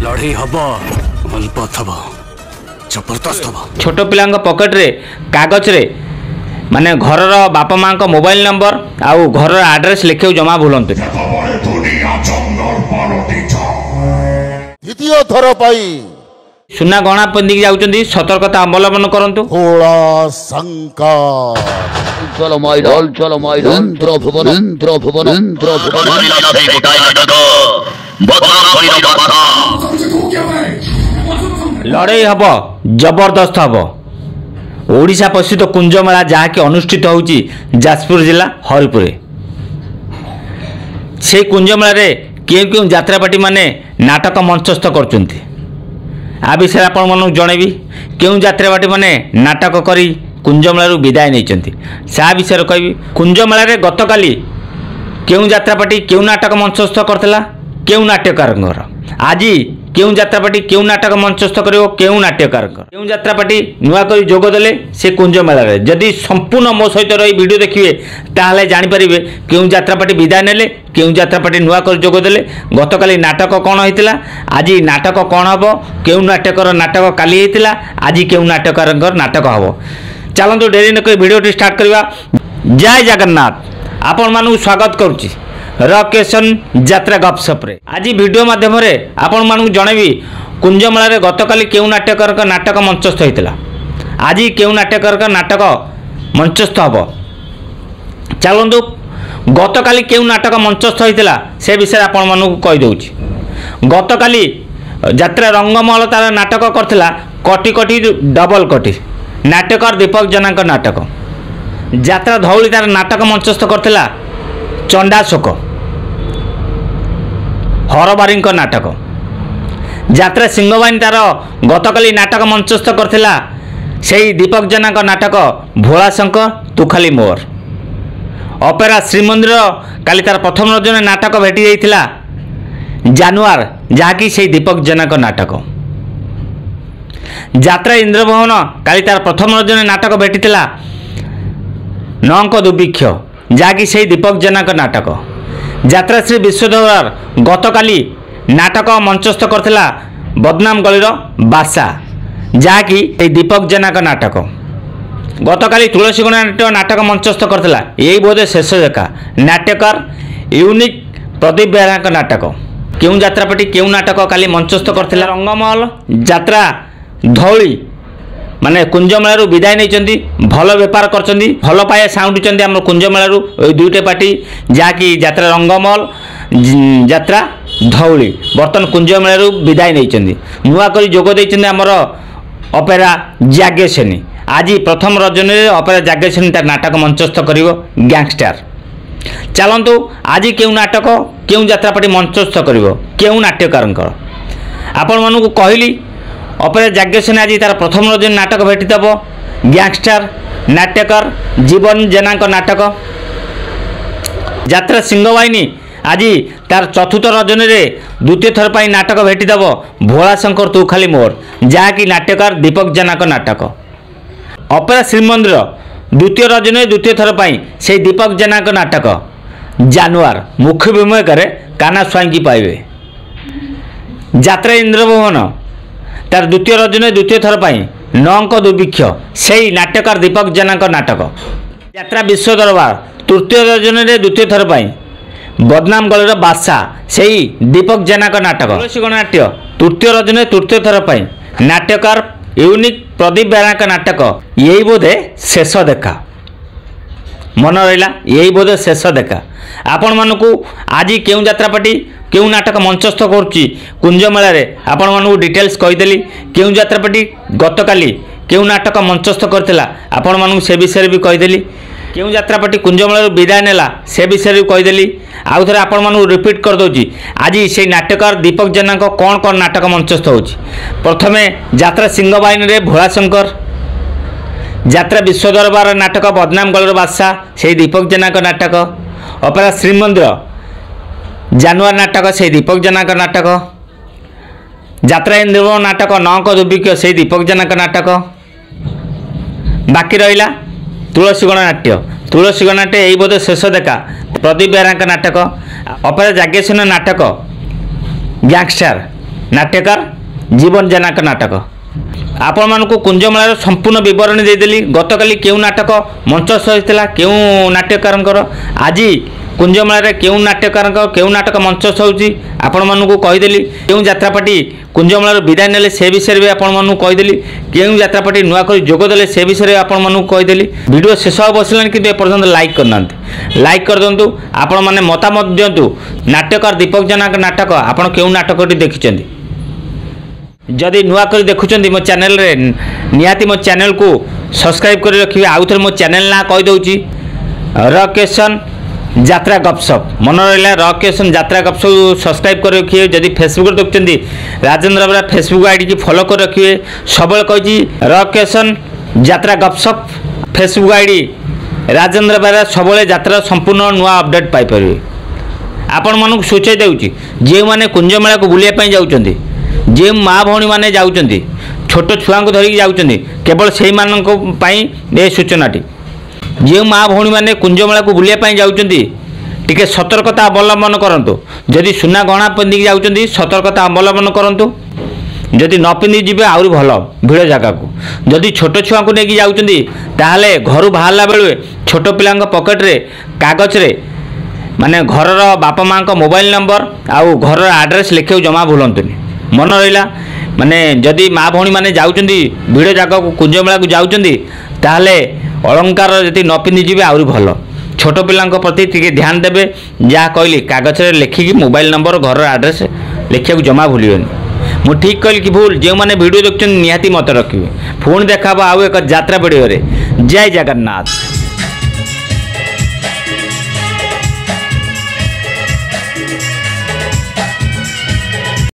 लड़े hub अल्पथ hub जबरदस्त hub. छोट पिला पकेट रे कागज रे माने घर बापा माँ का मोबाइल नंबर आउ घर आड्रेस लिखे जमा भूलते। द्वितीय थर पाई सुना गहना पिंधिक जाउछंती सतर्कता अवलंबन करंतु। चलो मैदान चलो मैदान इंद्र भुवन लड़ाई हब जबरदस्त हब। ओडिशा प्रसिद्ध कुंजमेला जहाँकि अनुष्ठित होउची जाजपुर जिला हरिपुर। से कुंजमेला क्यों क्यों यात्रापाटी माने नाटक मंचस्थ करचंती आ विषय आपण मन जनइबी। क्यों यात्रापाटी माने नाटक करी कुंजमेला विदाय नहीं सा विषय कहबी। कुंजमेला गतकाली क्यों यात्रापाटी क्यों नाटक मंचस्थ करथिला क्यों नाट्यकार आज क्यों यात्रापाटी क्यों नाटक मंचस्थ करिवो क्यों नाट्यकार क्यों यात्रापाटी नुआ करी जोग देले से कुंजमेला रे। जदि संपूर्ण मो सहित रही वीडियो देखिए ताहले जानि परिबे क्यों यात्रापाटी विदाय नेले क्यों यात्रापाटी नुआ करी जोग देले गतकाली नाटक कौन होइतिला आज नाटक कौन हबो क्यों नाट्यकार नाटक काली होइतिला आज क्यों नाट्यकार नाटक हबो। चलतु डेरी न कोई वीडियो स्टार्ट करवा। जय जगन्नाथ आपण मानू स्वागत करुच्ची रकेशन यात्रा गपसप रे। आज वीडियो माध्यम रे आपण मानू जनइबी कुंजमेला रे गतकाली क्यों नाट्यकार नाटक मंचस्थ होइतिला आज क्यों नाट्यकार नाटक मंचस्थ हबो। चलतु गतकाली क्यों नाटक मंचस्थ होइतिला से विषय आपण मानू कहि दउची। गतकाली यात्रा रंगमहल तार नाटक करथिला कटी कटी डबल कटी नाट्यकार दीपक जेना नाटक। यात्रा धौली तार नाटक मंचस्थ करथिला चंडाशोक हरबारी नाटक। यात्रा सिंहवाहिनी तार गतकाली नाटक मंचस्थ करथिला सेही दीपक जेना नाटक भोलाशंकर तू खाली मोर। अपेरा श्रीमंदिर काली तार प्रथम रजन नाटक भेटी जाइथिला जानुआर जहाँकि सेही दीपक जेना नाटक। यात्रा इंद्रभवन काली तार प्रथम रजन नाटक भेटीला नंक दुर्भिक्ष जहाँकि से दीपक जेना नाटक। यात्रा श्री विश्वदरबार गतकाली नाटक मंचस्थ करथिला बदनाम गलीर बासा जहाँकि दीपक जेना नाटक। गतकाली तुलसी गणनाट्य नाटक मंचस्थ करथिला यही बोधे शेष देखा नाट्यकार यूनिक प्रदीप बेहरा नाटक। क्यों यात्रापाटी क्यों नाटक काली मंचस्थ करथिला रंगमहल यात्रा धौली माने कुंजमेला विदाय नहीं भल बेपार कर भल पाए साउंड आम कुंजमेला दुईटे पार्टी जहाँकि यात्रा रंगमहल यात्रा धौली बर्तमान कुंजमेला विदाय नहीं नुआ कर जोग देइछन्ती आमर अपेरा जाग्यसेनी। आज प्रथम रजन अपेरा जाग्यसेनी तार नाटक मंचस्थ करिवो गैंगस्टार। चलतु आज क्यों नाटक क्यों यात्रापाटी मंचस्थ करिवो क्यों नाट्यकार आपण मानू कहली अपेरा जाग्यसेनी आज तार प्रथम रजन नाटक भेटिथब गैंगस्टार नाट्यकार जीवन जेना नाटक। यात्रा सिंहवाहिनी आज तार चतुर्थ रजन द्वितीय थर पर नाटक भेटिथब भोलाशंकर तू खाली मोर जहाँकि नाट्यकार दीपक जेना नाटक। अपेरा श्रीमंदिर द्वितीय रजन द्वितीय थर पर से दीपक जेना नाटक जानुआर मुख्य भूमिका काना स्वाईं पाइबे। यात्रा इंद्रभवन तार द्वितीय रजन द्वितीय थर पर नंक दुर्भिक्ष से नाट्यकार दीपक जेना नाटक। यात्रा विश्व दरबार तृतीय रजन द्वितीय थर पर बदनाम गलीर बादशाह से दीपक जेना नाटक। तुलसी गणनाट्य तृतीय रजन तृतीय थर पर नाट्यकार यूनिक प्रदीप बेहरा नाटक यही बोधे शेष देखा मन रहा यही बोधे शेष देखा। आपण मानू आज क्यों यात्रापाटी क्यों नाटक मंचस्थ करुच्ची कुंजमेला आपण मानू डिटेल्स कहीदेली। क्यों यात्रापाटी गतकाली क्यों नाटक मंचस्थ करथिला आपण मानू से विषय भी कहीदेली। क्यों यात्रापाटी कुंजमेला विदाय नेला से विषय भी कहीदेली। आउ थे आपण मानू रिपीट कर दउची आज से नाट्यकार दीपक जेना कौन कौन नाटक मंचस्थ होची। प्रथमे यात्रा सिंहवाहिनी रे भोलाशंकर यात्रा विश्व दरबार नाटक बदनाम गलीर बादशाह से दीपक जेना नाटक। अपेरा श्रीमंदिर जानुआर नाटक से दीपक जेना नाटक। यात्रा इंद्रभवन नाटक नंक दुर्भिक्ष से दीपक जेना नाटक। बाकी रहा तुलसी गणनाट्य तुलसी गणनाट्य यही बोधे शेष देखा प्रदीप बेहरा नाटक। अपेरा जाग्यसेनी नाटक गैंगस्टार नाट्यकार जीवन जेनाक नाटक आपण मानक कुंजमेलार संपूर्ण बरणी देदेली गतकाली केउ नाटक मंचस्थ होता केउ नाट्यकार आज कुंजमेलार केउ नाट्यकार केउ नाटक मंचस्थ होती आपण मानक कहीदेली केउ यात्रापाटी कुंजमेलार विदाय नेले से विषय भी आपण मानक कहीदेली केउ यात्रापाटी नुआ कर जोगदेले से विषय आपण मानक कहीदेली वीडियो शेष हो बसलानी कि एपर्यंत लाइक करना लाइक कर दिंतु आपण मैंने मतामत दिंतु नाट्यकार दीपक जेनाक नाटक आपण केउ नाटकटी देखिं जदि नुआ कर देखुं मो चैनल रे निहाती मो चैनल को सब्सक्राइब कर रखिए आउ थे मो चैनल ना कहीदे रकेशन यात्रा गपसप मन रहा रकेशन यात्रा गपसप सब्सक्राइब कर रखिए जदि फेसबुक देखुं राजेंद्र बेरा फेसबुक आईडी की फॉलो कर रखिए सब कही रकेशन यात्रा गपसप फेसबुक आईडी राजेंद्र बेरा सब यात्रा संपूर्ण नुआ अपडेट पाइपर आपण मन सूचय दूची जो मैंने कुंजमेला को बुलाइप जाऊँच जे माँ भौणी मैंने जाऊँच छोट छुआ को धरिकी जाऊँच केवल से ये सूचनाटी जो माँ भौणी मैंने कुंजमेला को बुलाइप जाऊँच टिके सतर्कता अवलंबन करूँ जदि सुना गहना पिंधिकी जाऊँच सतर्कता अवलंबन करूँ जदि न पिंधि जी आहरी भल भिड़ जगह को जदि छोट छुआ को लेकिन जाऊँच ताहले घर बाहर बेले छोट पिला पकेट्रे कागज रे माने घर बापा माँ मोबाइल नंबर आउ घर आड्रेस लिखे जमा भूलतुनि मन रहा माने जदि माँ भौणी मैंने जाऊँच भिड़ जगह को कुंजमेला को जाऊँच ताहले अलंकार जदि न पिंधि जी आहरी भल छोट पिला प्रति टिके ध्यान देवे जहाँ कहली कागज रे लिखिकी मोबाइल नंबर घर आड्रेस लिखा जमा भूलियोनि मु ठीक कहली कि भूल जो मैंने वीडियो देखते निहाती मत रखिए पुणी देखा आउ एक यात्रा वीडियो जय जगन्नाथ।